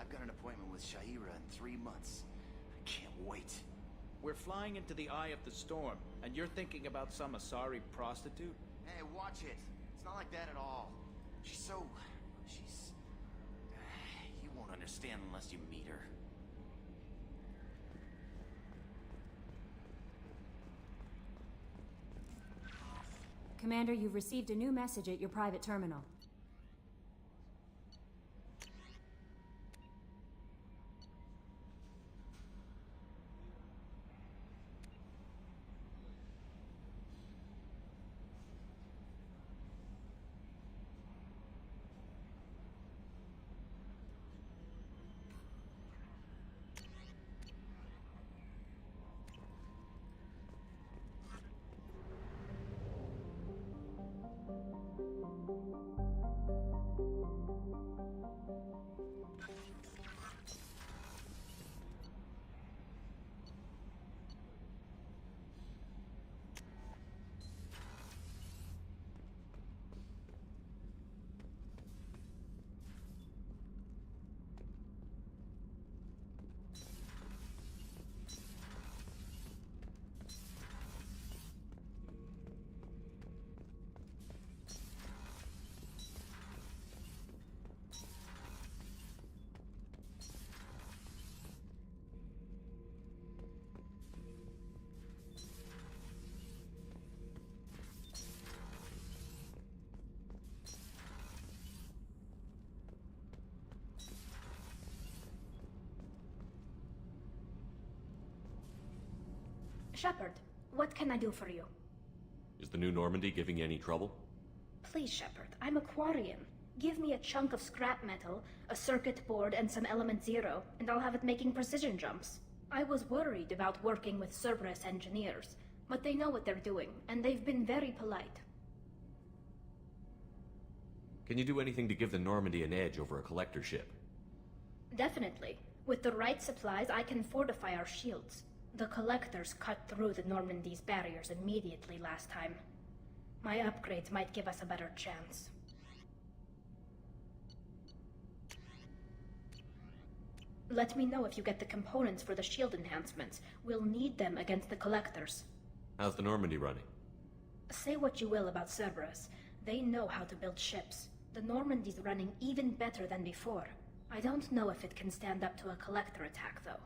I've got an appointment with Shaira in 3 months. I can't wait. We're flying into the eye of the storm, and you're thinking about some Asari prostitute? Hey, watch it. It's not like that at all. She's... You won't understand unless you meet her. Commander, you've received a new message at your private terminal. Shepard, what can I do for you? Is the new Normandy giving you any trouble? Please, Shepard, I'm a Quarian. Give me a chunk of scrap metal, a circuit board, and some element zero, and I'll have it making precision jumps. I was worried about working with Cerberus engineers, but they know what they're doing, and they've been very polite. Can you do anything to give the Normandy an edge over a collector ship? Definitely. With the right supplies, I can fortify our shields. The Collectors cut through the Normandy's barriers immediately last time. My upgrades might give us a better chance. Let me know if you get the components for the shield enhancements. We'll need them against the Collectors. How's the Normandy running? Say what you will about Cerberus. They know how to build ships. The Normandy's running even better than before. I don't know if it can stand up to a Collector attack, though.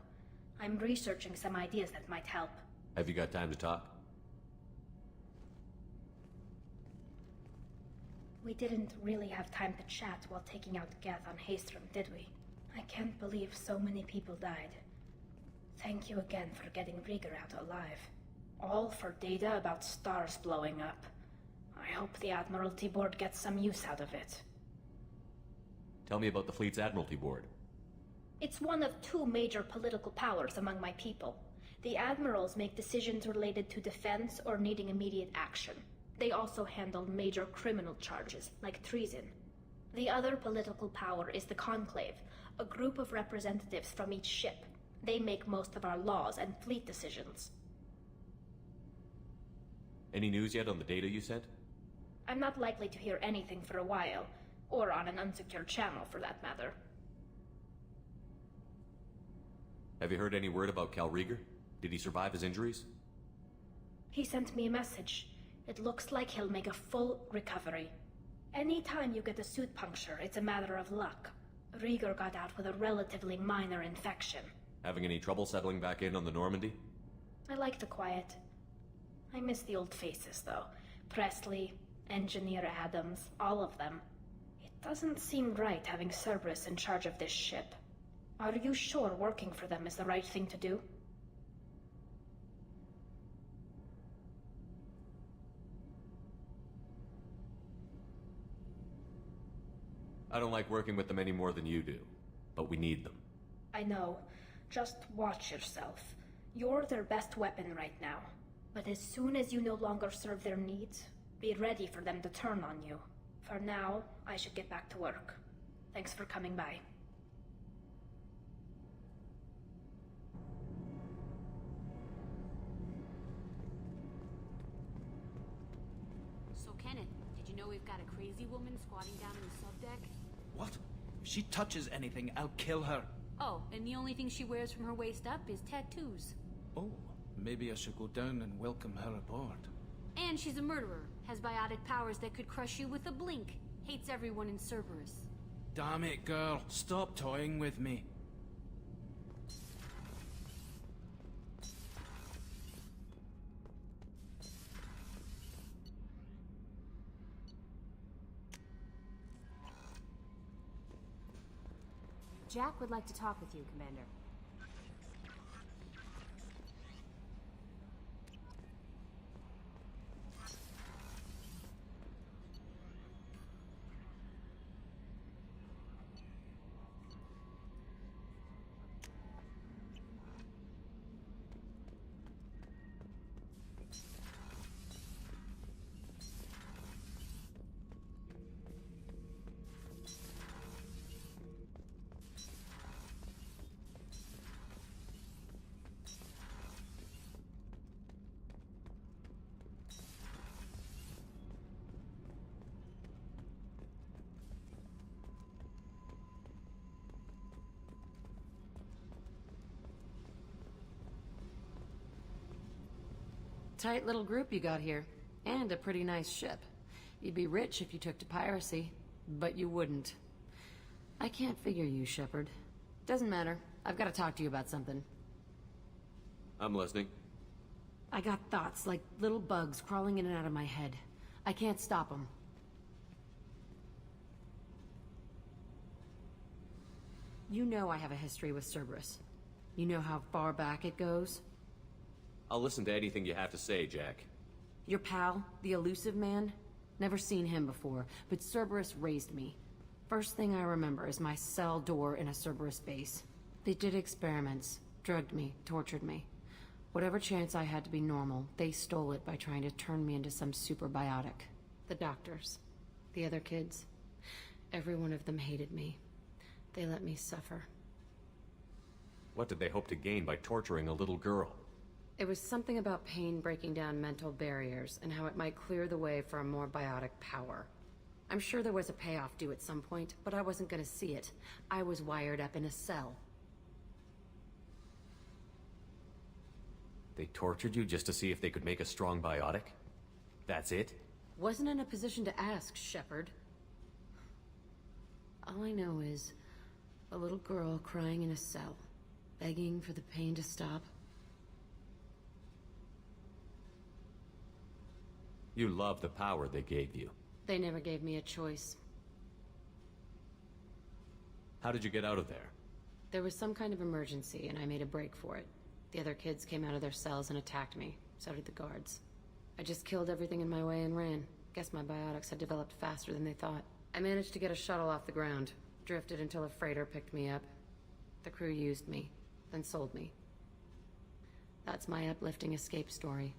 I'm researching some ideas that might help. Have you got time to talk? We didn't really have time to chat while taking out Geth on Haestrom, did we? I can't believe so many people died. Thank you again for getting Rieger out alive. All for data about stars blowing up. I hope the Admiralty Board gets some use out of it. Tell me about the fleet's Admiralty Board. It's one of 2 major political powers among my people. The admirals make decisions related to defense or needing immediate action. They also handle major criminal charges, like treason. The other political power is the Conclave, a group of representatives from each ship. They make most of our laws and fleet decisions. Any news yet on the data you sent? I'm not likely to hear anything for a while, or on an unsecured channel for that matter. Have you heard any word about Cal Rieger? Did he survive his injuries? He sent me a message. It looks like he'll make a full recovery. Anytime you get a suit puncture, it's a matter of luck. Rieger got out with a relatively minor infection. Having any trouble settling back in on the Normandy? I like the quiet. I miss the old faces, though. Presley, Engineer Adams, all of them. It doesn't seem right having Cerberus in charge of this ship. Are you sure working for them is the right thing to do? I don't like working with them any more than you do, but we need them. I know. Just watch yourself. You're their best weapon right now. But as soon as you no longer serve their needs, be ready for them to turn on you. For now, I should get back to work. Thanks for coming by. So, Kenneth, did you know we've got a crazy woman squatting down in the subdeck? What? If she touches anything, I'll kill her. Oh, and the only thing she wears from her waist up is tattoos. Oh, maybe I should go down and welcome her aboard. And she's a murderer, has biotic powers that could crush you with a blink, hates everyone in Cerberus. Damn it, girl. Stop toying with me. Jack would like to talk with you, Commander. Tight little group you got here. And a pretty nice ship. You'd be rich if you took to piracy, but you wouldn't. I can't figure you, Shepard. Doesn't matter. I've got to talk to you about something. I'm listening. I got thoughts like little bugs crawling in and out of my head. I can't stop them. You know I have a history with Cerberus. You know how far back it goes? I'll listen to anything you have to say, Jack. Your pal, the elusive man? Never seen him before, but Cerberus raised me. First thing I remember is my cell door in a Cerberus base. They did experiments, drugged me, tortured me. Whatever chance I had to be normal, they stole it by trying to turn me into some superbiotic. The doctors, the other kids, every one of them hated me. They let me suffer. What did they hope to gain by torturing a little girl? It was something about pain breaking down mental barriers and how it might clear the way for a more biotic power. I'm sure there was a payoff due at some point, but I wasn't gonna see it. I was wired up in a cell. They tortured you just to see if they could make a strong biotic? That's it? Wasn't in a position to ask, Shepard. All I know is a little girl crying in a cell, begging for the pain to stop. You love the power they gave you. They never gave me a choice. How did you get out of there? There was some kind of emergency, and I made a break for it. The other kids came out of their cells and attacked me. So did the guards. I just killed everything in my way and ran. Guess my biotics had developed faster than they thought. I managed to get a shuttle off the ground. Drifted until a freighter picked me up. The crew used me, then sold me. That's my uplifting escape story.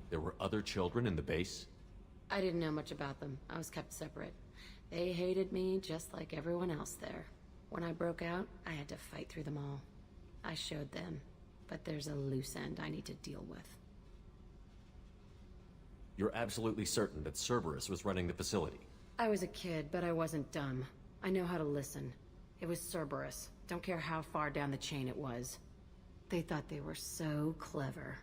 There were other children in the base? I didn't know much about them. I was kept separate. They hated me just like everyone else there. When I broke out, I had to fight through them all. I showed them, but there's a loose end I need to deal with. You're absolutely certain that Cerberus was running the facility? I was a kid, but I wasn't dumb. I know how to listen. It was Cerberus. Don't care how far down the chain it was. They thought they were so clever.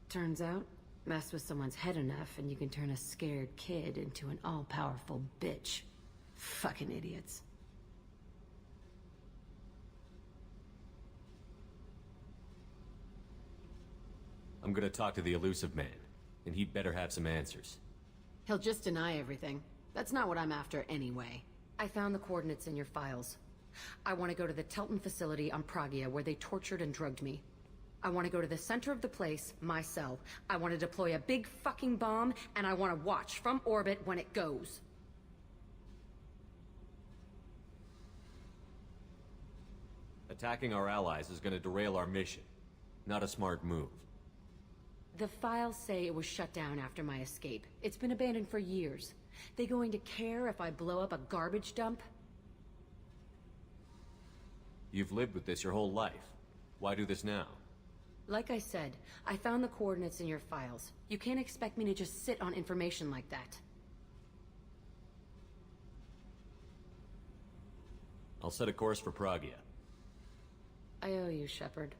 Turns out, mess with someone's head enough and you can turn a scared kid into an all-powerful bitch. Fucking idiots. I'm gonna talk to the elusive man, and he'd better have some answers. He'll just deny everything. That's not what I'm after anyway. I found the coordinates in your files. I want to go to the Telton facility on Pragia where they tortured and drugged me. I want to go to the center of the place, my cell. I want to deploy a big fucking bomb, and I want to watch from orbit when it goes. Attacking our allies is gonna derail our mission. Not a smart move. The files say it was shut down after my escape. It's been abandoned for years. They going to care if I blow up a garbage dump? You've lived with this your whole life. Why do this now? Like I said, I found the coordinates in your files. You can't expect me to just sit on information like that. I'll set a course for Pragia. I owe you, Shepard.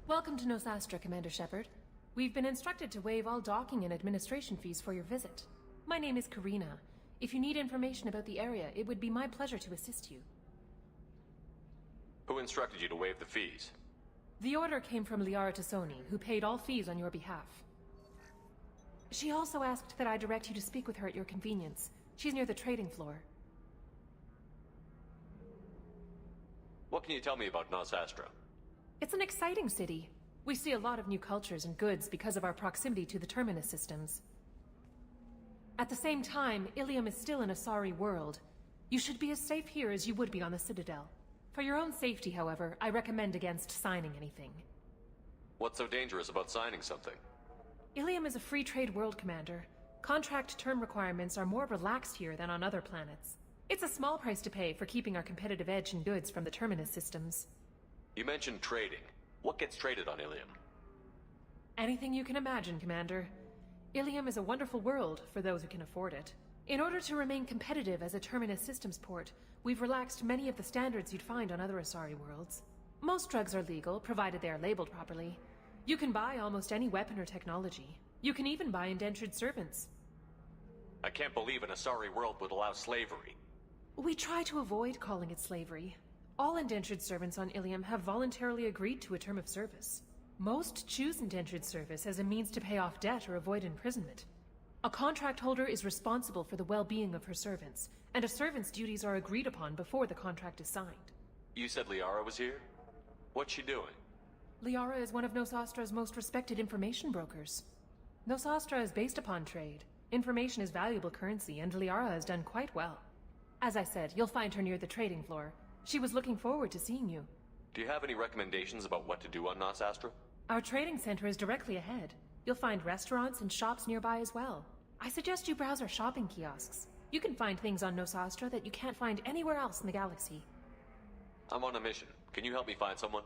Welcome to Nosastra, Commander Shepard. We've been instructed to waive all docking and administration fees for your visit. My name is Karina. If you need information about the area, it would be my pleasure to assist you. Who instructed you to waive the fees? The order came from Liara Tassoni, who paid all fees on your behalf. She also asked that I direct you to speak with her at your convenience. She's near the trading floor. What can you tell me about Nosastra? It's an exciting city. We see a lot of new cultures and goods because of our proximity to the Terminus systems. At the same time, Ilium is still an Asari world. You should be as safe here as you would be on the Citadel. For your own safety, however, I recommend against signing anything. What's so dangerous about signing something? Ilium is a free trade world, Commander. Contract term requirements are more relaxed here than on other planets. It's a small price to pay for keeping our competitive edge in goods from the Terminus systems. You mentioned trading. What gets traded on Ilium? Anything you can imagine, Commander. Ilium is a wonderful world for those who can afford it. In order to remain competitive as a Terminus systems port, we've relaxed many of the standards you'd find on other Asari worlds. Most drugs are legal, provided they are labeled properly. You can buy almost any weapon or technology. You can even buy indentured servants. I can't believe an Asari world would allow slavery. We try to avoid calling it slavery. All indentured servants on Ilium have voluntarily agreed to a term of service. Most choose indentured service as a means to pay off debt or avoid imprisonment. A contract holder is responsible for the well-being of her servants, and a servant's duties are agreed upon before the contract is signed. You said Liara was here? What's she doing? Liara is one of Nosastra's most respected information brokers. Nosastra is based upon trade. Information is valuable currency, and Liara has done quite well. As I said, you'll find her near the trading floor. She was looking forward to seeing you. Do you have any recommendations about what to do on Nosastra? Our trading center is directly ahead. You'll find restaurants and shops nearby as well. I suggest you browse our shopping kiosks. You can find things on Nosastra that you can't find anywhere else in the galaxy. I'm on a mission. Can you help me find someone?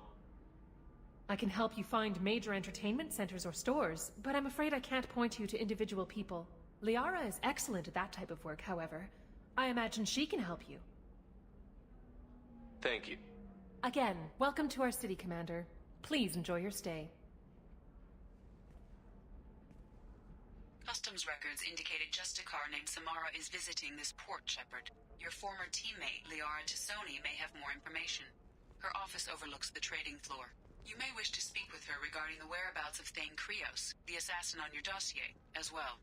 I can help you find major entertainment centers or stores, but I'm afraid I can't point you to individual people. Liara is excellent at that type of work, however. I imagine she can help you. Thank you. Again, welcome to our city, Commander. Please enjoy your stay. Customs records indicated just a car named Samara is visiting this port, Shepard. Your former teammate, Liara Tassoni, may have more information. Her office overlooks the trading floor. You may wish to speak with her regarding the whereabouts of Thane Krios, the assassin on your dossier, as well.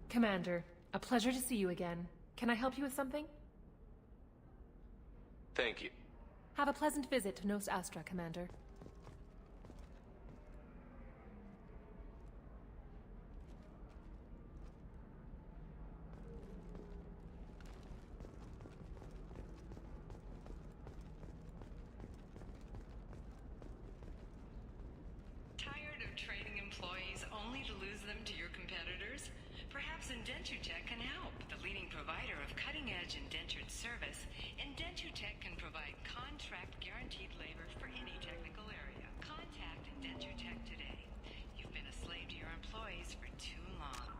Commander, a pleasure to see you again. Can I help you with something? Thank you. Have a pleasant visit to Nos Astra, Commander. Tired of training employees only to lose them to your competitors? Perhaps Indentutech can help. The leading provider of cutting-edge indentured service, Indentutech can provide contract-guaranteed labor for any technical area. Contact Indentutech today. You've been a slave to your employees for too long.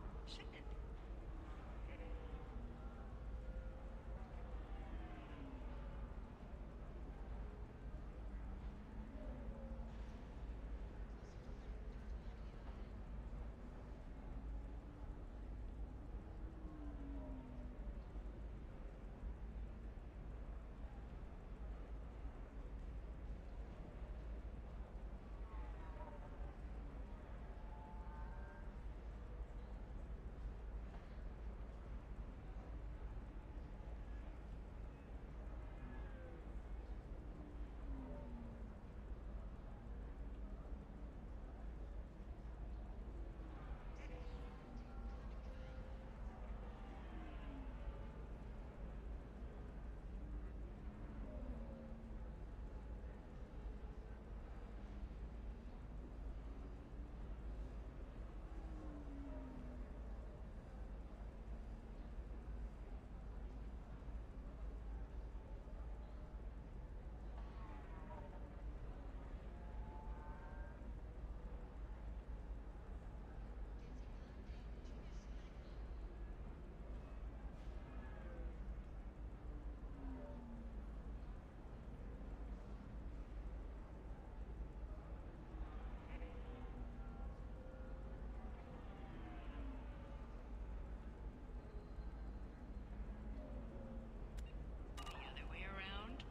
The other way around?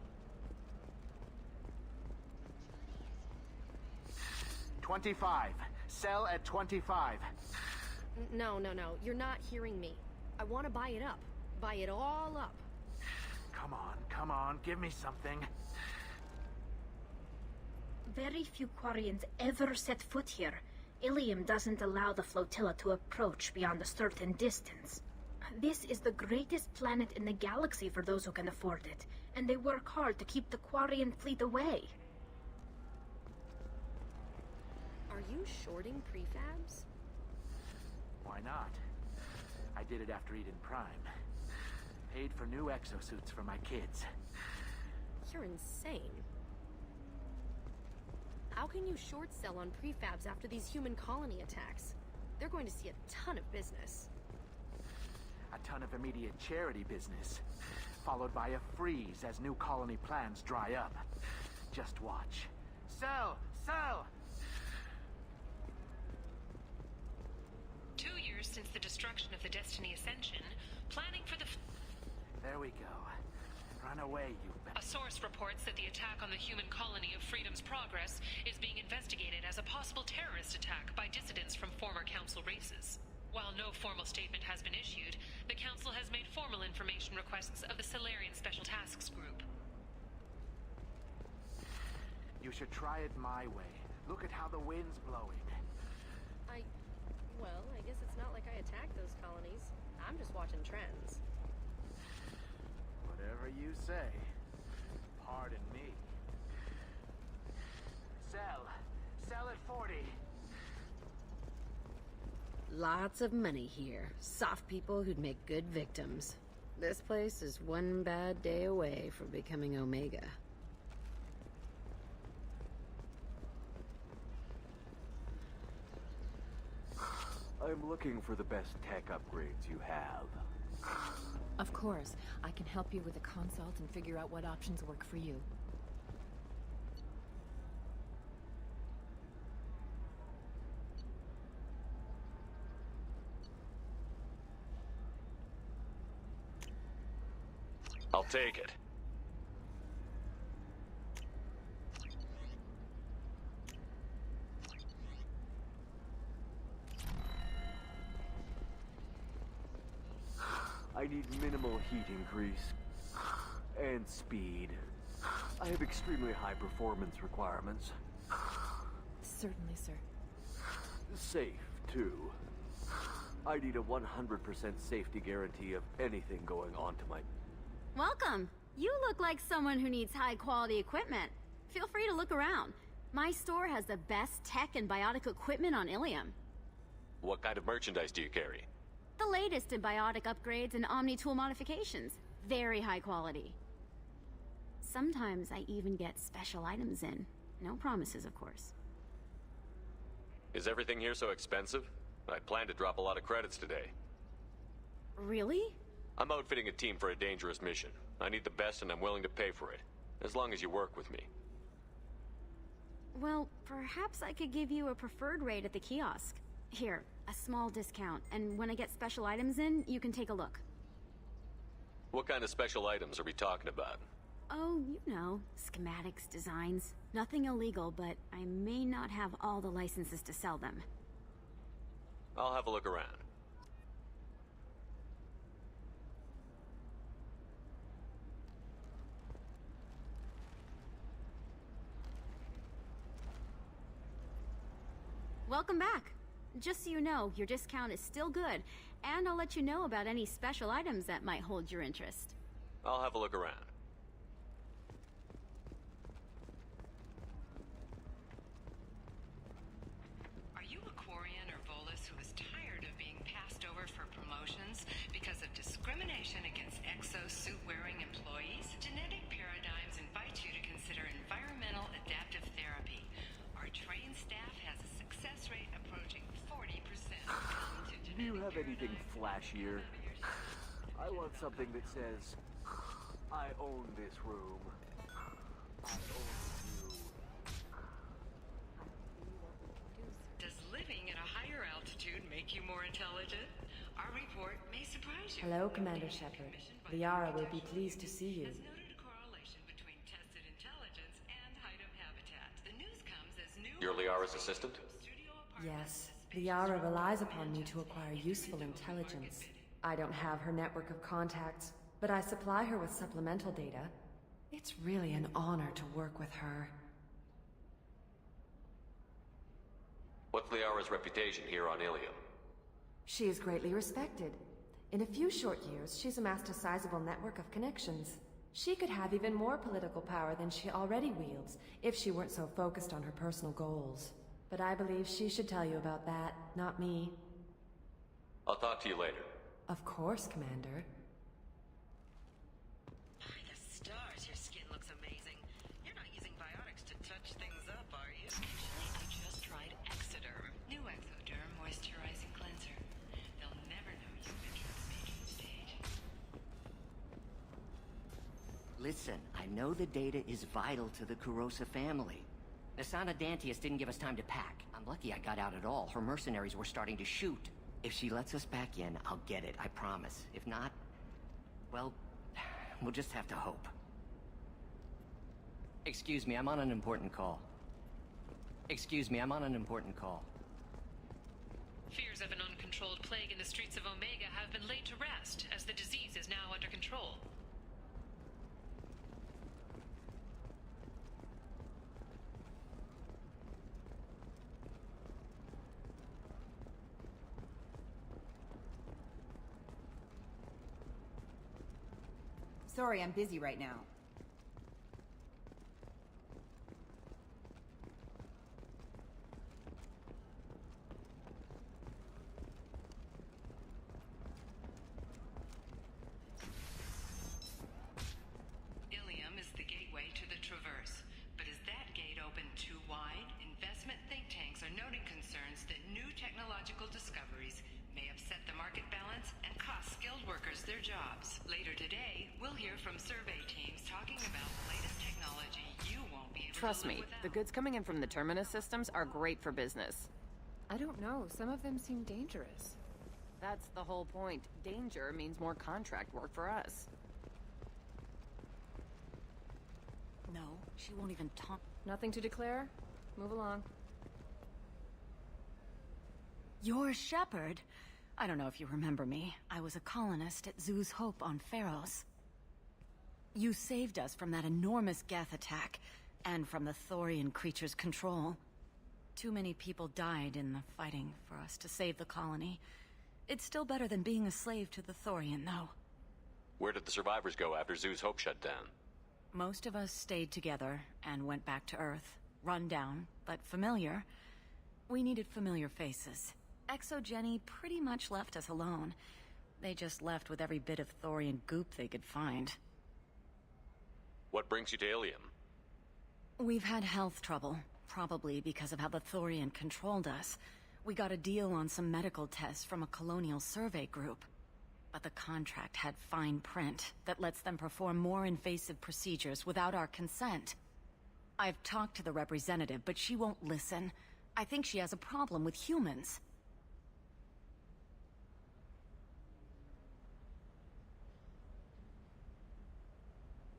25. Sell at 25. No. You're not hearing me. I want to buy it up. Buy it all up. Come on. Give me something. Very few Quarians ever set foot here. Ilium doesn't allow the flotilla to approach beyond a certain distance. This is the greatest planet in the galaxy for those who can afford it, and they work hard to keep the Quarian fleet away. you shorting prefabs? Why not? I did it after Eden Prime. Paid for new exosuits for my kids. You're insane. How can you short sell on prefabs after these human colony attacks? They're going to see a ton of business. A ton of immediate charity business, followed by a freeze as new colony plans dry up. Just watch. Sell! Sell! 2 years since the destruction of the Destiny Ascension, planning for the... There we go. Run away, you... A source reports that the attack on the human colony of Freedom's Progress is being investigated as a possible terrorist attack by dissidents from former Council races. While no formal statement has been issued, the Council has made formal information requests of the Solarian Special Tasks Group. You should try it my way. Look at how the wind's blowing. Well, I guess it's not like I attacked those colonies. I'm just watching trends. Whatever you say. Pardon me. Sell. Sell at 40. Lots of money here. Soft people who'd make good victims. This place is one bad day away from becoming Omega. I'm looking for the best tech upgrades you have. Of course. I can help you with a consult and figure out what options work for you. I'll take it. I need minimal heat increase. And speed. I have extremely high performance requirements. Certainly, sir. Safe, too. I need a 100% safety guarantee of anything going onto my... Welcome! You look like someone who needs high-quality equipment. Feel free to look around. My store has the best tech and biotic equipment on Ilium. What kind of merchandise do you carry? The latest in biotic upgrades and Omni-tool modifications. Very high quality. Sometimes I even get special items in. No promises, of course. Is everything here so expensive? I plan to drop a lot of credits today. Really? I'm outfitting a team for a dangerous mission. I need the best and I'm willing to pay for it. As long as you work with me. Well, perhaps I could give you a preferred rate at the kiosk. Here, a small discount, and when I get special items in, you can take a look. What kind of special items are we talking about? Oh, you know, schematics, designs. Nothing illegal, but I may not have all the licenses to sell them. I'll have a look around. Welcome back. Just so you know, your discount is still good, and I'll let you know about any special items that might hold your interest. I'll have a look around. Are you a Quarian or Volus who is tired of being passed over for promotions because of discrimination against exosuit-wearing employees? Genetic Paradigms invite you to consider environmental adaptive therapy. Our trained staff has a success rate approaching 40%. Do you have anything flashier? I want something that says, I own this room. I own you. Does living at a higher altitude make you more intelligent? Our report may surprise you. Hello, Commander Shepard. Liara will be pleased to see you. You're Liara's assistant? Yes. Liara relies upon me to acquire useful intelligence. I don't have her network of contacts, but I supply her with supplemental data. It's really an honor to work with her. What's Liara's reputation here on Ilium? She is greatly respected. In a few short years, she's amassed a sizable network of connections. She could have even more political power than she already wields, if she weren't so focused on her personal goals. But I believe she should tell you about that, not me. I'll talk to you later. Of course, Commander. By the stars, your skin looks amazing. You're not using biotics to touch things up, are you? Actually, I just tried Exoderm. New Exoderm moisturizing cleanser. They'll never notice you enter the patron stage. Listen, I know the data is vital to the Kurosa family. Nasana Dantius didn't give us time to pack. I'm lucky I got out at all. Her mercenaries were starting to shoot. If she lets us back in, I'll get it, I promise. If not, well, we'll just have to hope. Excuse me, I'm on an important call. Excuse me, I'm on an important call. Fears of an uncontrolled plague in the streets of Omega have been laid to rest, as the disease is now under control. Sorry, I'm busy right now. Ilium is the gateway to the Traverse. But is that gate open too wide? Investment think tanks are noting concerns that new technological discoveries may upset the market balance and cost skilled workers their jobs. Later today, we'll hear from survey teams talking about the latest technology you won't be able Trust to live me, without. the goods coming in from the Terminus systems are great for business. I don't know. Some of them seem dangerous. That's the whole point. Danger means more contract work for us. No, she won't even talk. Nothing to declare? Move along. You're Shepard. I don't know if you remember me. I was a colonist at Zeus Hope on Pharos. You saved us from that enormous Geth attack, and from the Thorian creature's control. Too many people died in the fighting for us to save the colony. It's still better than being a slave to the Thorian, though. Where did the survivors go after Zoo's Hope shut down? Most of us stayed together and went back to Earth. Run down, but familiar. We needed familiar faces. Exogeny pretty much left us alone. They just left with every bit of Thorian goop they could find. What brings you to Ilium? We've had health trouble, probably because of how the Thorian controlled us. We got a deal on some medical tests from a colonial survey group. But the contract had fine print that lets them perform more invasive procedures without our consent. I've talked to the representative, but she won't listen. I think she has a problem with humans.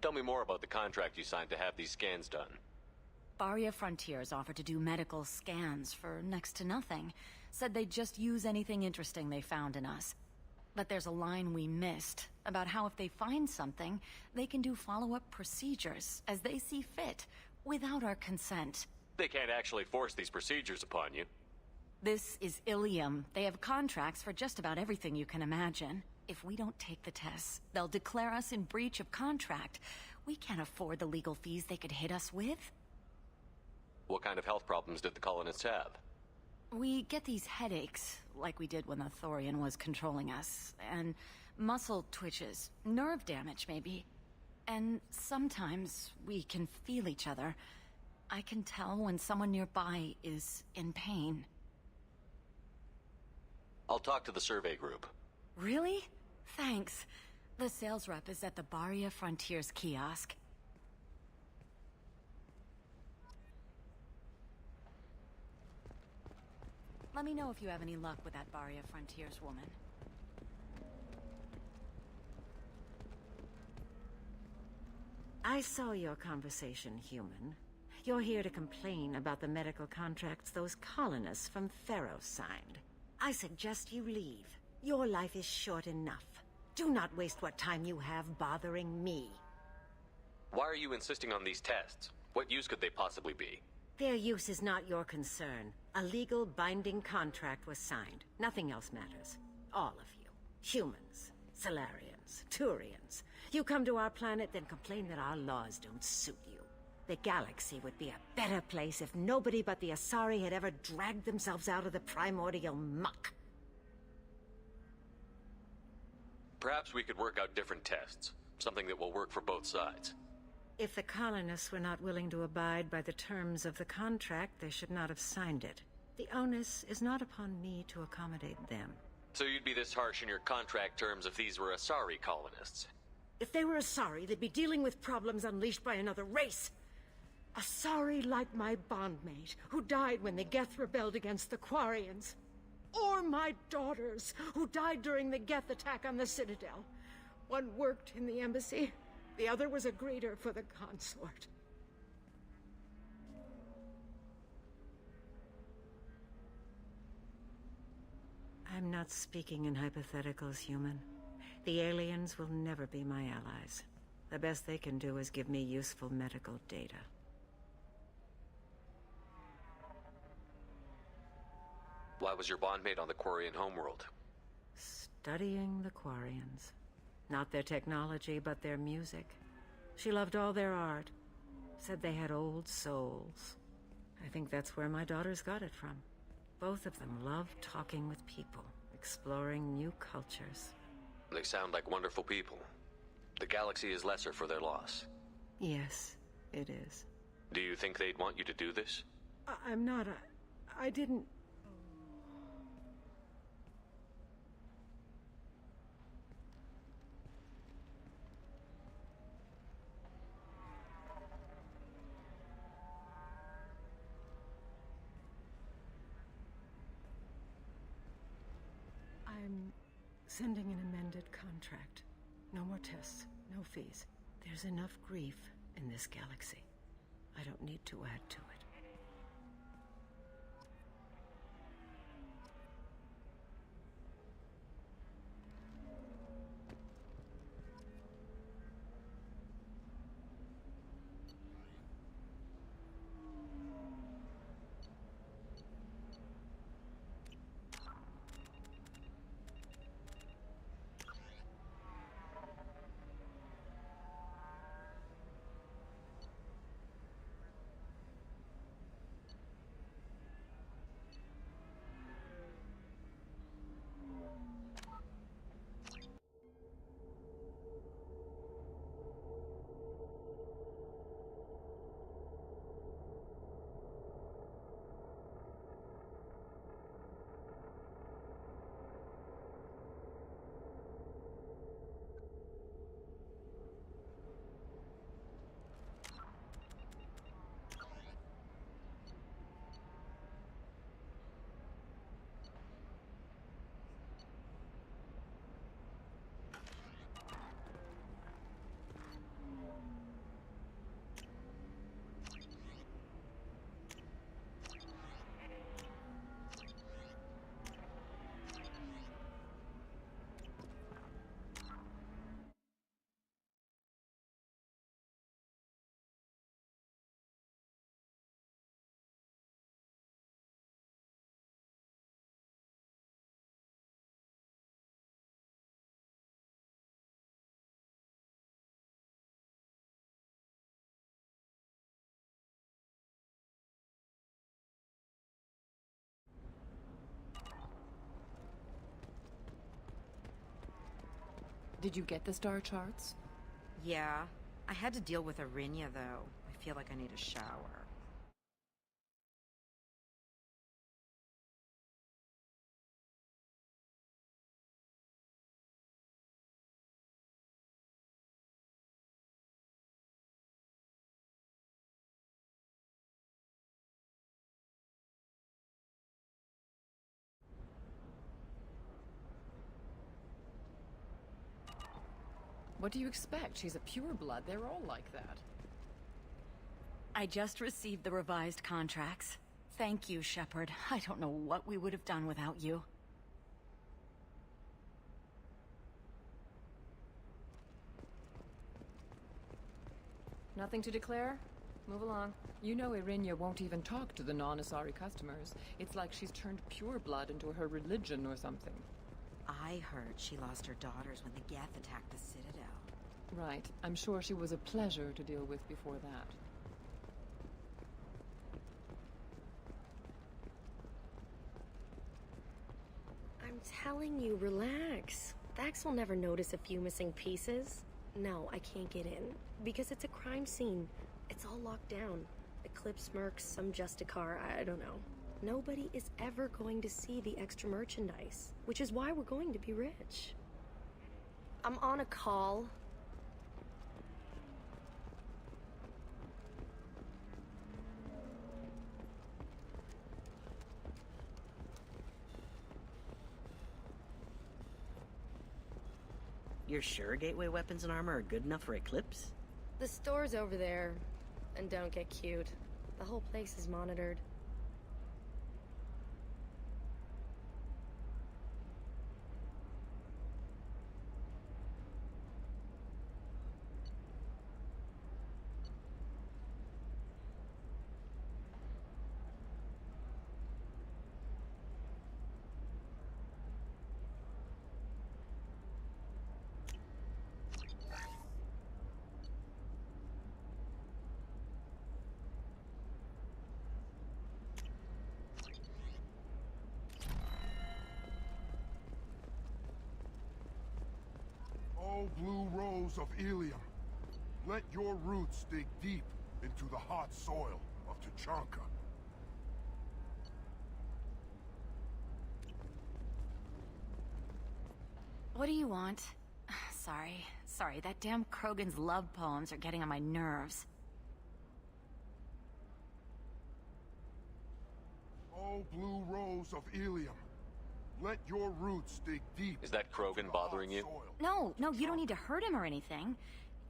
Tell me more about the contract you signed to have these scans done. Barria Frontiers offered to do medical scans for next to nothing. Said they'd just use anything interesting they found in us. But there's a line we missed about how if they find something, they can do follow-up procedures as they see fit, without our consent. They can't actually force these procedures upon you. This is Ilium. They have contracts for just about everything you can imagine. If we don't take the tests, they'll declare us in breach of contract. We can't afford the legal fees they could hit us with. What kind of health problems did the colonists have? We get these headaches, like we did when the Thorian was controlling us, and muscle twitches, nerve damage maybe. And sometimes we can feel each other. I can tell when someone nearby is in pain. I'll talk to the survey group. Really? Thanks. The sales rep is at the Barria Frontiers kiosk. Let me know if you have any luck with that Barria Frontiers woman. I saw your conversation, human. You're here to complain about the medical contracts those colonists from Pharos signed. I suggest you leave. Your life is short enough. Do not waste what time you have bothering me. Why are you insisting on these tests? What use could they possibly be? Their use is not your concern. A legal binding contract was signed. Nothing else matters. All of you. Humans, Solarians, Turians. You come to our planet, then complain that our laws don't suit you. The galaxy would be a better place if nobody but the Asari had ever dragged themselves out of the primordial muck. Perhaps we could work out different tests. Something that will work for both sides. If the colonists were not willing to abide by the terms of the contract, they should not have signed it. The onus is not upon me to accommodate them. So you'd be this harsh in your contract terms if these were Asari colonists? If they were Asari, they'd be dealing with problems unleashed by another race. Asari like my bondmate, who died when the Geth rebelled against the Quarians. Or my daughters, who died during the Geth attack on the Citadel. One worked in the embassy, the other was a greeter for the consort. I'm not speaking in hypotheticals, human. The aliens will never be my allies. The best they can do is give me useful medical data. Why was your bondmate on the Quarian homeworld? Studying the Quarians. Not their technology, but their music. She loved all their art. Said they had old souls. I think that's where my daughters got it from. Both of them love talking with people, exploring new cultures. They sound like wonderful people. The galaxy is lesser for their loss. Yes, it is. Do you think they'd want you to do this? I'm not. I didn't. I'm sending an amended contract. No more tests, no fees. There's enough grief in this galaxy. I don't need to add to it. Did you get the star charts? Yeah. I had to deal with Arinya, though. I feel like I need a shower. What do you expect? She's a pureblood. They're all like that. I just received the revised contracts. Thank you, Shepard. I don't know what we would have done without you. Nothing to declare? Move along. You know Arinya won't even talk to the non-Asari customers. It's like she's turned pureblood into her religion or something. I heard she lost her daughters when the Geth attacked the Citadel. Right. I'm sure she was a pleasure to deal with before that. I'm telling you, relax. Vax will never notice a few missing pieces. No, I can't get in. Because it's a crime scene. It's all locked down. Eclipse mercs, some Justicar, I don't know. Nobody is ever going to see the extra merchandise, which is why we're going to be rich. I'm on a call. You're sure gateway weapons and armor are good enough for Eclipse? The store's over there. And don't get cute. The whole place is monitored. O blue rose of Ilium, let your roots dig deep into the hot soil of Tachanka. What do you want? Sorry, that damn Krogan's love poems are getting on my nerves. O blue rose of Ilium, let your roots dig deep. Is that Krogan bothering you? No, you don't need to hurt him or anything.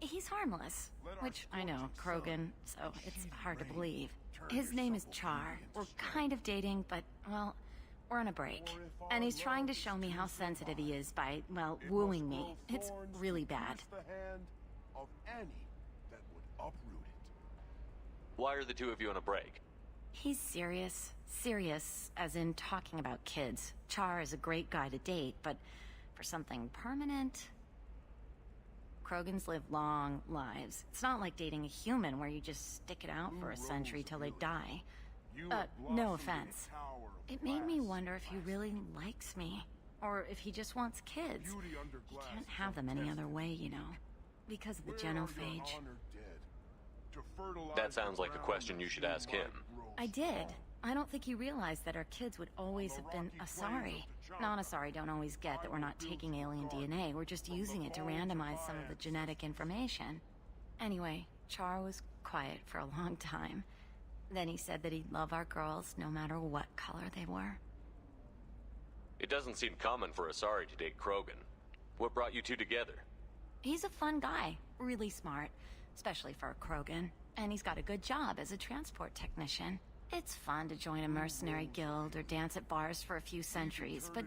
He's harmless. Which, I know, Krogan, so it's hard to believe. His name is Char. We're kind of dating, but, well, we're on a break. And he's trying to show me how sensitive he is by, well, wooing me. It's really bad. The hand of any that would uproot it. Why are the two of you on a break? He's serious. Serious, as in talking about kids. Char is a great guy to date, but for something permanent... Krogans live long lives. It's not like dating a human where you just stick it out for a century till they die. No offense. It made me wonder if he really likes me. Or if he just wants kids. You can't have them any other way, you know. Because of the genophage. That sounds like a question you should ask him. I did. I don't think he realized that our kids would always have been Asari. Non-Asari don't always get that we're not taking alien DNA, we're just using it to randomize some of the genetic information. Anyway, Char was quiet for a long time. Then he said that he'd love our girls no matter what color they were. It doesn't seem common for Asari to date Krogan. What brought you two together? He's a fun guy, really smart, especially for a Krogan. And he's got a good job as a transport technician. It's fun to join a mercenary guild or dance at bars for a few centuries, but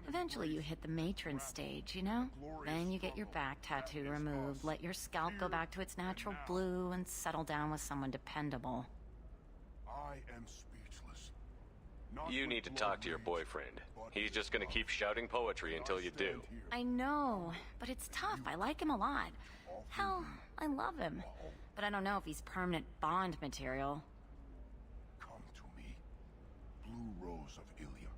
eventually you hit the matron stage, you know? Then you get your back tattoo removed, let your scalp go back to its natural blue, and settle down with someone dependable. I am speechless. You need to talk to your boyfriend. He's just gonna keep shouting poetry until you do. I know, but it's tough. I like him a lot. Hell, I love him. But I don't know if he's permanent Bond material. Blue rose of Ilium.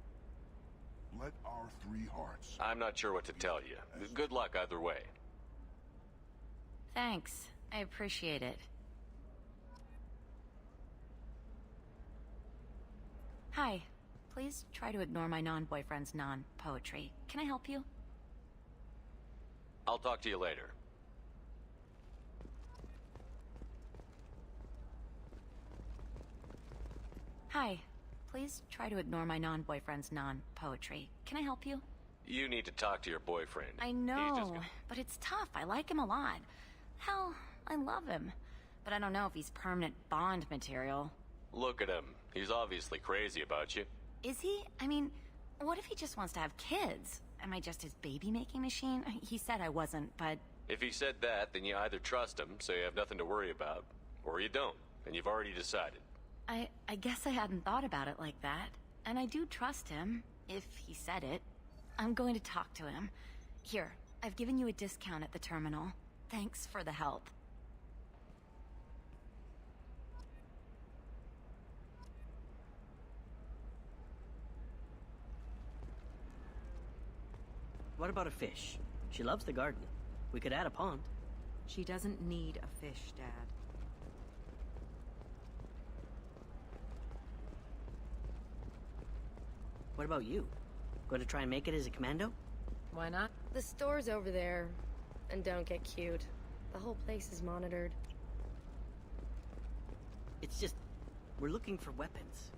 Let our three hearts... I'm not sure what to tell you. Good luck either way. Thanks. I appreciate it. Hi. Please try to ignore my non-boyfriend's non-poetry. Can I help you? I'll talk to you later. Hi. Please try to ignore my non-boyfriend's non-poetry. Can I help you? You need to talk to your boyfriend. I know, but it's tough. I like him a lot. Hell, I love him. But I don't know if he's permanent Bond material. Look at him. He's obviously crazy about you. Is he? I mean, what if he just wants to have kids? Am I just his baby-making machine? He said I wasn't, but... If he said that, then you either trust him, so you have nothing to worry about, or you don't, and you've already decided. I guess I hadn't thought about it like that. And I do trust him, if he said it. I'm going to talk to him. Here, I've given you a discount at the terminal. Thanks for the help. What about a fish? She loves the garden. We could add a pond. She doesn't need a fish, Dad. What about you? Going to try and make it as a commando? Why not? The store's over there. And don't get cute. The whole place is monitored. It's just, we're looking for weapons.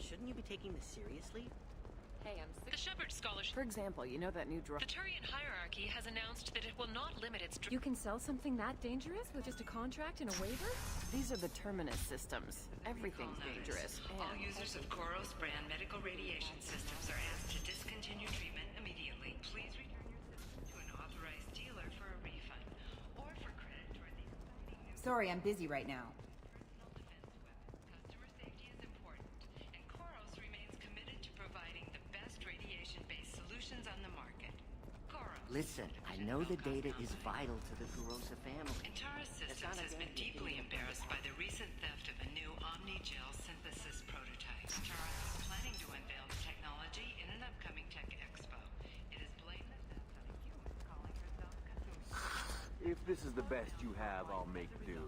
Shouldn't you be taking this seriously? Hey, I'm sick. The Shepherd Scholarship. For example, you know that new drug. The Turian hierarchy has announced that it will not limit its. You can sell something that dangerous with just a contract and a waiver? These are the Terminus systems. Everything's dangerous. All users of Koros brand medical radiation systems are asked to discontinue treatment immediately. Please return your system to an authorized dealer for a refund or for credit toward the exciting new. Sorry, I'm busy right now. Customer safety is important, and Koros remains committed to providing the best radiation-based solutions on the market. Koros. Listen, I know the data is vital to the Kurosa family. Antara Systems has been deeply embarrassed by the recent theft of a new Omni-Gel synthesis prototype. Antara is planning to unveil the technology in an upcoming tech expo. It is blameless outside of humans calling herself Cthulhu. If this is the best you have, I'll make do.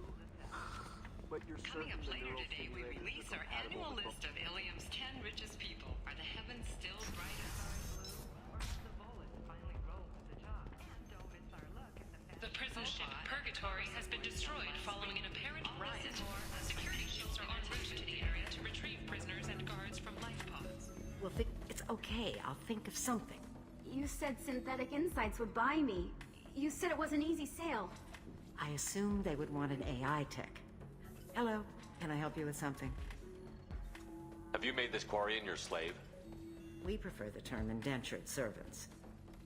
But you're Coming certain up the later neural today, we stimulators release are our compatible annual with list of Ilium's 10 richest people. Are the heavens still bright as blue? Or has the bolus finally rolled to the top? And don't miss our look at the prison ship Purgatory has been destroyed following an apparent riot. Security shields are en route to the area to retrieve prisoners and guards from life pods. Well, it's okay. I'll think of something. You said Synthetic Insights would buy me. You said it was an easy sale. I assumed they would want an AI tech. Hello, can I help you with something? Have you made this Quarian your slave? We prefer the term indentured servants.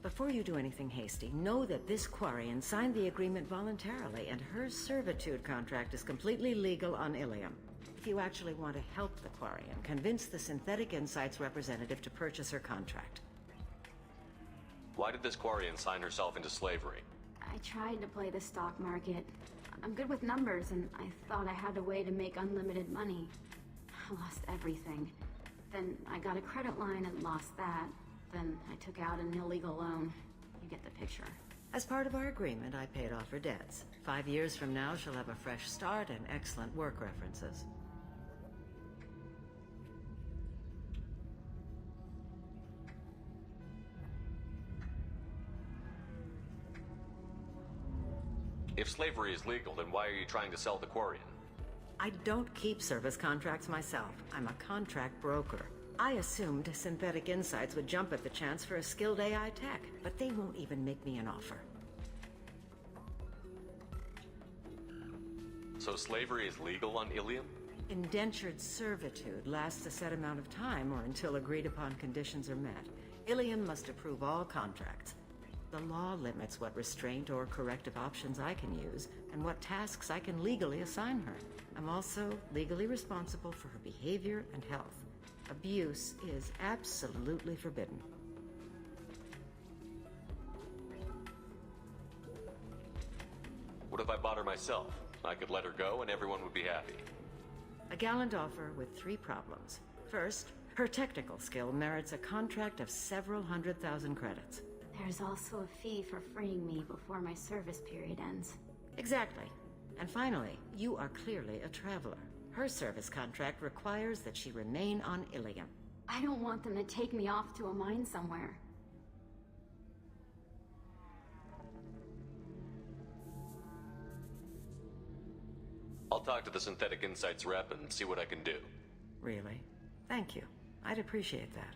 Before you do anything hasty, know that this Quarian signed the agreement voluntarily, and her servitude contract is completely legal on Ilium. If you actually want to help the Quarian, convince the Synthetic Insights representative to purchase her contract. Why did this Quarian sign herself into slavery? I tried to play the stock market. I'm good with numbers, and I thought I had a way to make unlimited money. I lost everything. Then I got a credit line and lost that. Then I took out an illegal loan. You get the picture. As part of our agreement, I paid off her debts. 5 years from now, she'll have a fresh start and excellent work references. If slavery is legal, then why are you trying to sell the Quarian? I don't keep service contracts myself. I'm a contract broker. I assumed Synthetic Insights would jump at the chance for a skilled AI tech, but they won't even make me an offer. So slavery is legal on Ilium? Indentured servitude lasts a set amount of time or until agreed upon conditions are met. Ilium must approve all contracts. The law limits what restraint or corrective options I can use and what tasks I can legally assign her. I'm also legally responsible for her behavior and health. Abuse is absolutely forbidden. What if I bought her myself? I could let her go and everyone would be happy. A gallant offer with 3 problems. First, her technical skill merits a contract of several 100,000 credits. There's also a fee for freeing me before my service period ends. Exactly. And finally, you are clearly a traveler. Her service contract requires that she remain on Ilium. I don't want them to take me off to a mine somewhere. I'll talk to the Synthetic Insights rep and see what I can do. Really? Thank you. I'd appreciate that.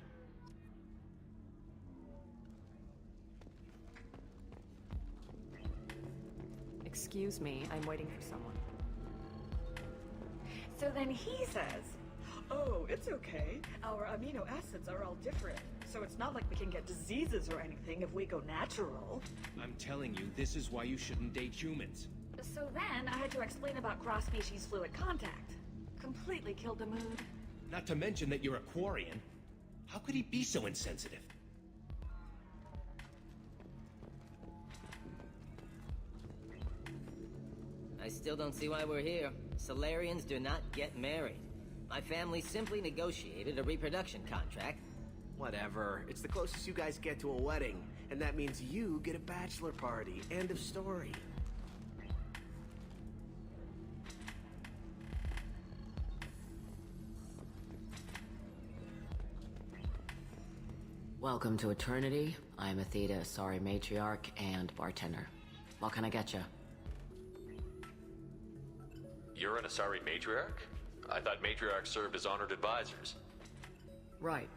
Excuse me, I'm waiting for someone. So then he says, oh, it's okay. Our amino acids are all different. So it's not like we can get diseases or anything if we go natural. I'm telling you, this is why you shouldn't date humans. So then I had to explain about cross-species fluid contact. Completely killed the mood. Not to mention that you're a Quarian. How could he be so insensitive? I still don't see why we're here. Solarians do not get married. My family simply negotiated a reproduction contract. Whatever. It's the closest you guys get to a wedding, and that means you get a bachelor party. End of story. Welcome to Eternity. I'm Athena, Asari matriarch and bartender. What can I get you? You're an Asari matriarch? I thought matriarchs served as honored advisors. Right.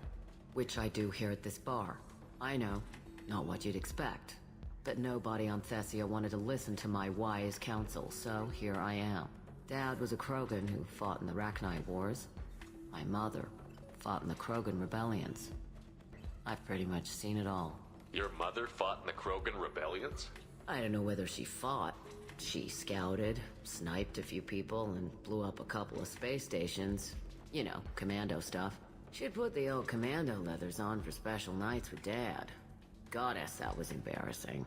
Which I do here at this bar. I know, not what you'd expect. But nobody on Thessia wanted to listen to my wise counsel, so here I am. Dad was a Krogan who fought in the Rachni Wars. My mother fought in the Krogan rebellions. I've pretty much seen it all. Your mother fought in the Krogan rebellions? I don't know whether she fought. She scouted, sniped a few people, and blew up a couple of space stations. You know, commando stuff. She'd put the old commando leathers on for special nights with Dad. Goddess, that was embarrassing.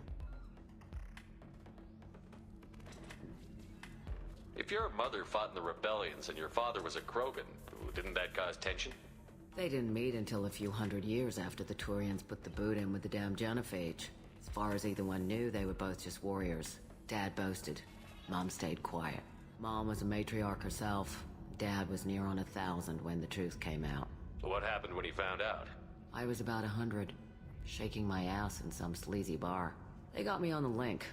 If your mother fought in the rebellions and your father was a Krogan, didn't that cause tension? They didn't meet until a few hundred years after the Turians put the boot in with the damn genophage. As far as either one knew, they were both just warriors. Dad boasted. Mom stayed quiet. Mom was a matriarch herself. Dad was near on 1,000 when the truth came out. What happened when he found out? I was about 100, shaking my ass in some sleazy bar. They got me on the link.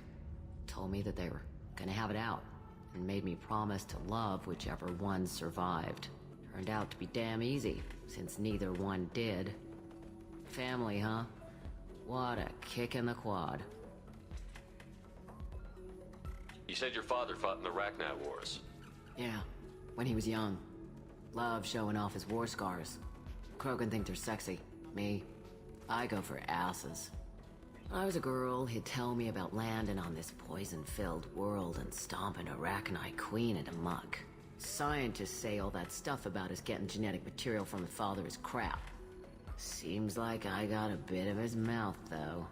Told me that they were gonna have it out, and made me promise to love whichever one survived. Turned out to be damn easy, since neither one did. Family, huh? What a kick in the quad. You said your father fought in the Rachni Wars. Yeah, when he was young. Loved showing off his war scars. Krogan think they're sexy. Me, I go for asses. When I was a girl, he'd tell me about landing on this poison-filled world and stomping a Rachni queen into muck. Scientists say all that stuff about us getting genetic material from the father is crap. Seems like I got a bit of his mouth, though.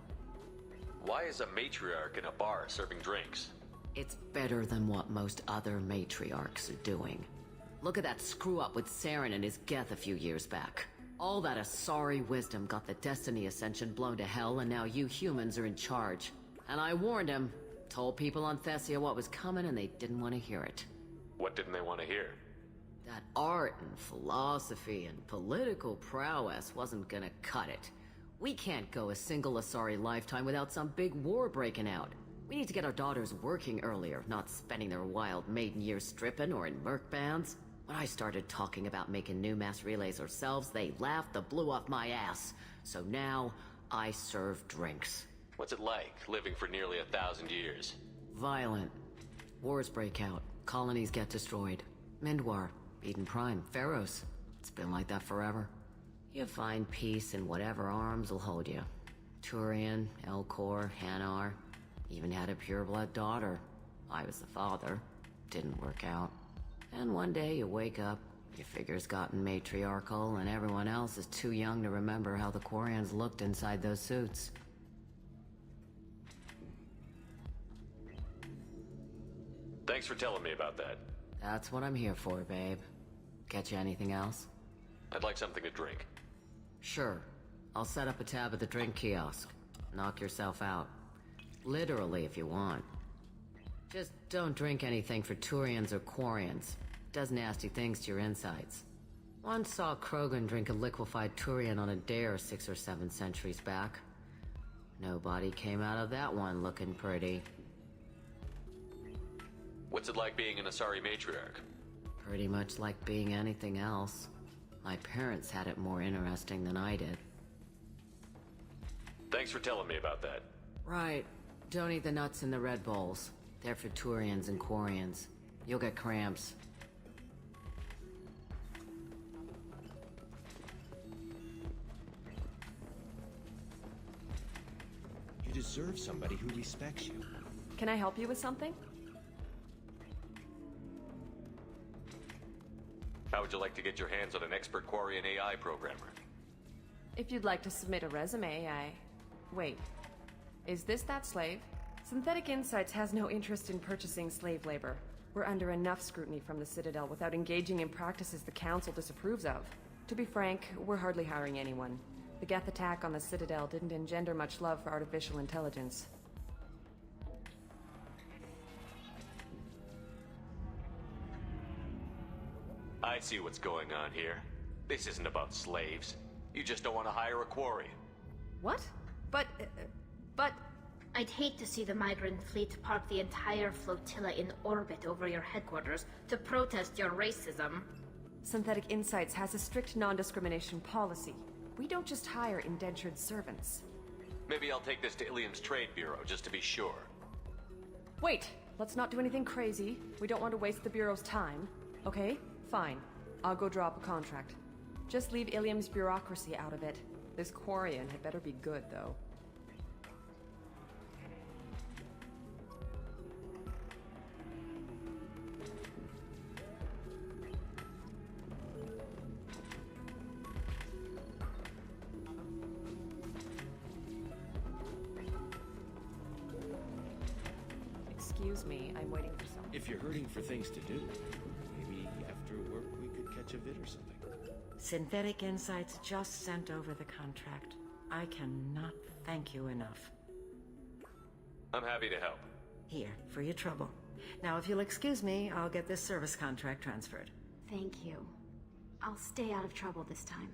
Why is a matriarch in a bar serving drinks? It's better than what most other matriarchs are doing. Look at that screw-up with Saren and his Geth a few years back. All that Asari wisdom got the Destiny Ascension blown to hell, and now you humans are in charge. And I warned him, told people on Thessia what was coming, and they didn't want to hear it. What didn't they want to hear? That art and philosophy and political prowess wasn't gonna cut it. We can't go a single Asari lifetime without some big war breaking out. We need to get our daughters working earlier, not spending their wild maiden years stripping or in merc bands. When I started talking about making new mass relays ourselves, they laughed the blue off my ass. So now, I serve drinks. What's it like, living for nearly 1,000 years? Violent. Wars break out. Colonies get destroyed. Mindwar, Eden Prime, Pharaohs. It's been like that forever. You find peace in whatever arms will hold you. Turian, Elcor, Hanar. Even had a pureblood daughter. I was the father. Didn't work out. And one day you wake up, your figure's gotten matriarchal, and everyone else is too young to remember how the Quarians looked inside those suits. Thanks for telling me about that. That's what I'm here for, babe. Get you anything else? I'd like something to drink. Sure. I'll set up a tab at the drink kiosk. Knock yourself out. Literally, if you want. Just don't drink anything for Turians or Quarians. Does nasty things to your insides. Once saw Krogan drink a liquefied Turian on a dare 6 or 7 centuries back. Nobody came out of that one looking pretty. What's it like being an Asari matriarch? Pretty much like being anything else. My parents had it more interesting than I did. Thanks for telling me about that. Right. Don't eat the nuts in the Red Bowls. They're for Turians and Quarians. You'll get cramps. You deserve somebody who respects you. Can I help you with something? How would you like to get your hands on an expert Quarian AI programmer? If you'd like to submit a resume, Wait. Is this that slave? Synthetic Insights has no interest in purchasing slave labor. We're under enough scrutiny from the Citadel without engaging in practices the Council disapproves of. To be frank, we're hardly hiring anyone. The Geth attack on the Citadel didn't engender much love for artificial intelligence. I see what's going on here. This isn't about slaves. You just don't want to hire a quarry. What? But... I'd hate to see the migrant fleet park the entire flotilla in orbit over your headquarters to protest your racism. Synthetic Insights has a strict non-discrimination policy. We don't just hire indentured servants. Maybe I'll take this to Ilium's Trade Bureau, just to be sure. Wait! Let's not do anything crazy. We don't want to waste the Bureau's time. Okay? Fine. I'll go draw up a contract. Just leave Ilium's bureaucracy out of it. This Quarian had better be good, though. Excuse me, I'm waiting for someone. If you're hurting for things to do, maybe after work we could catch a vid or something. Synthetic Insights just sent over the contract. I cannot thank you enough. I'm happy to help. Here, for your trouble. Now, if you'll excuse me, I'll get this service contract transferred. Thank you. I'll stay out of trouble this time.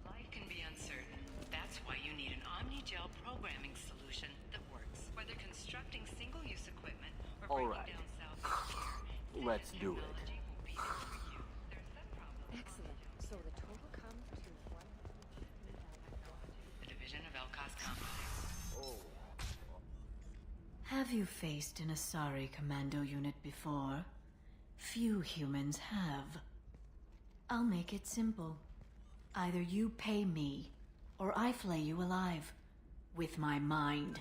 Life can be uncertain. That's why you need an omni-gel programming solution that works. Whether constructing single-use equipment or All breaking right. down salvage, Let's do it. Excellent. So the total comes to one... the division of Elcos Complex. Have you faced an Asari commando unit before? Few humans have. I'll make it simple. Either you pay me, or I flay you alive. With my mind.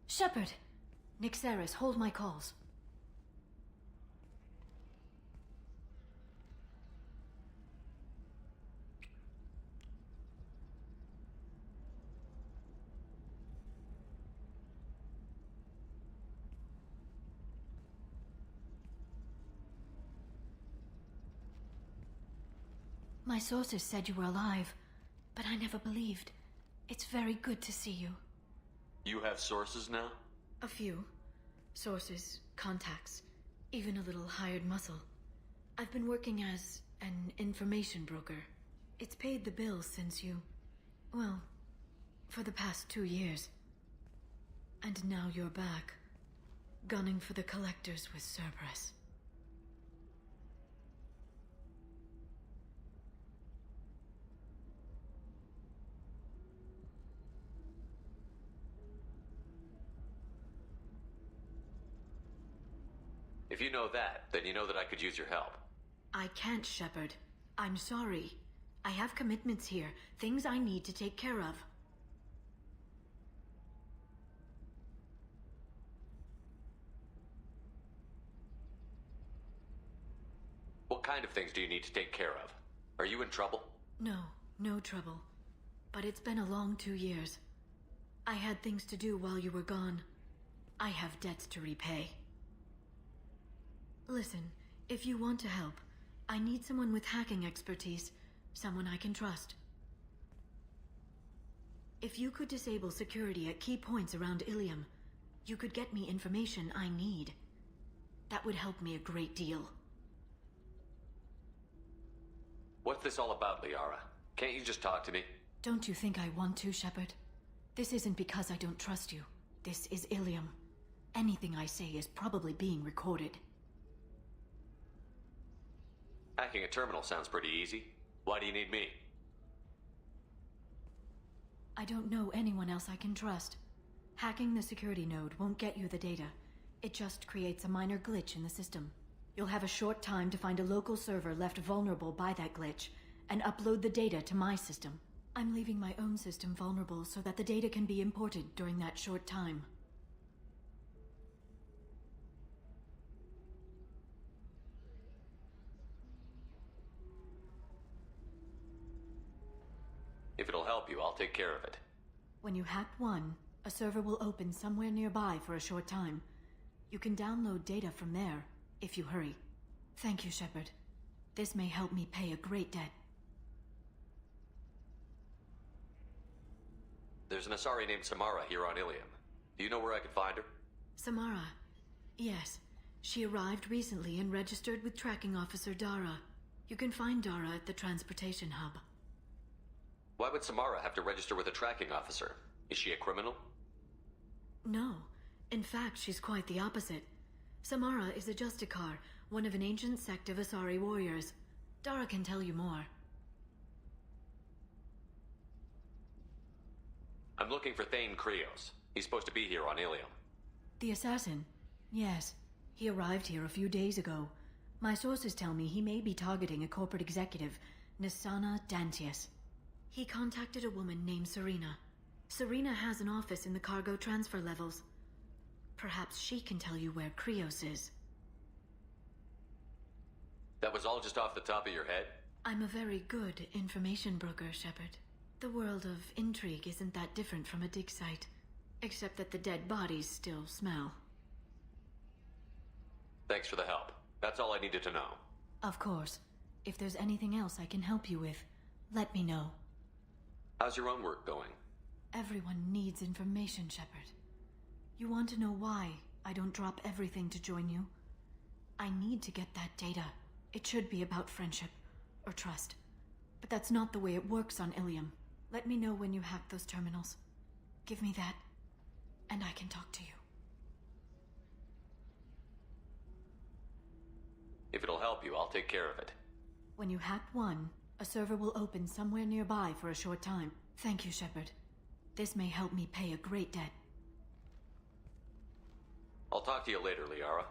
Shepard! Nixeris, hold my calls. My sources said you were alive, but I never believed. It's very good to see you. You have sources now? A few. Sources, contacts, even a little hired muscle. I've been working as an information broker. It's paid the bills since you... well, for the past 2 years. And now you're back, gunning for the collectors with Cerberus. If you know that, then you know that I could use your help. I can't, Shepard. I'm sorry. I have commitments here, things I need to take care of. What kind of things do you need to take care of? Are you in trouble? No, no trouble. But it's been a long 2 years. I had things to do while you were gone. I have debts to repay. Listen, if you want to help, I need someone with hacking expertise, someone I can trust. If you could disable security at key points around Ilium, you could get me information I need. That would help me a great deal. What's this all about, Liara? Can't you just talk to me? Don't you think I want to, Shepard? This isn't because I don't trust you. This is Ilium. Anything I say is probably being recorded. Hacking a terminal sounds pretty easy. Why do you need me? I don't know anyone else I can trust. Hacking the security node won't get you the data. It just creates a minor glitch in the system. You'll have a short time to find a local server left vulnerable by that glitch, and upload the data to my system. I'm leaving my own system vulnerable so that the data can be imported during that short time. If it'll help you, I'll take care of it. When you hack one, a server will open somewhere nearby for a short time. You can download data from there, if you hurry. Thank you, Shepard. This may help me pay a great debt. There's an Asari named Samara here on Ilium. Do you know where I could find her? Samara. Yes. She arrived recently and registered with Tracking Officer Dara. You can find Dara at the transportation hub. Why would Samara have to register with a tracking officer? Is she a criminal? No. In fact, she's quite the opposite. Samara is a Justicar, one of an ancient sect of Asari warriors. Dara can tell you more. I'm looking for Thane Krios. He's supposed to be here on Ilium. The assassin? Yes. He arrived here a few days ago. My sources tell me he may be targeting a corporate executive, Nisana Dantius. He contacted a woman named Serena. Serena has an office in the cargo transfer levels. Perhaps she can tell you where Krios is. That was all just off the top of your head? I'm a very good information broker, Shepard. The world of intrigue isn't that different from a dig site, except that the dead bodies still smell. Thanks for the help. That's all I needed to know. Of course. If there's anything else I can help you with, let me know. How's your own work going? Everyone needs information, Shepard. You want to know why I don't drop everything to join you? I need to get that data. It should be about friendship or trust. But that's not the way it works on Ilium. Let me know when you hack those terminals. Give me that, and I can talk to you. If it'll help you, I'll take care of it. When you hack one, a server will open somewhere nearby for a short time. Thank you, Shepard. This may help me pay a great debt. I'll talk to you later, Liara.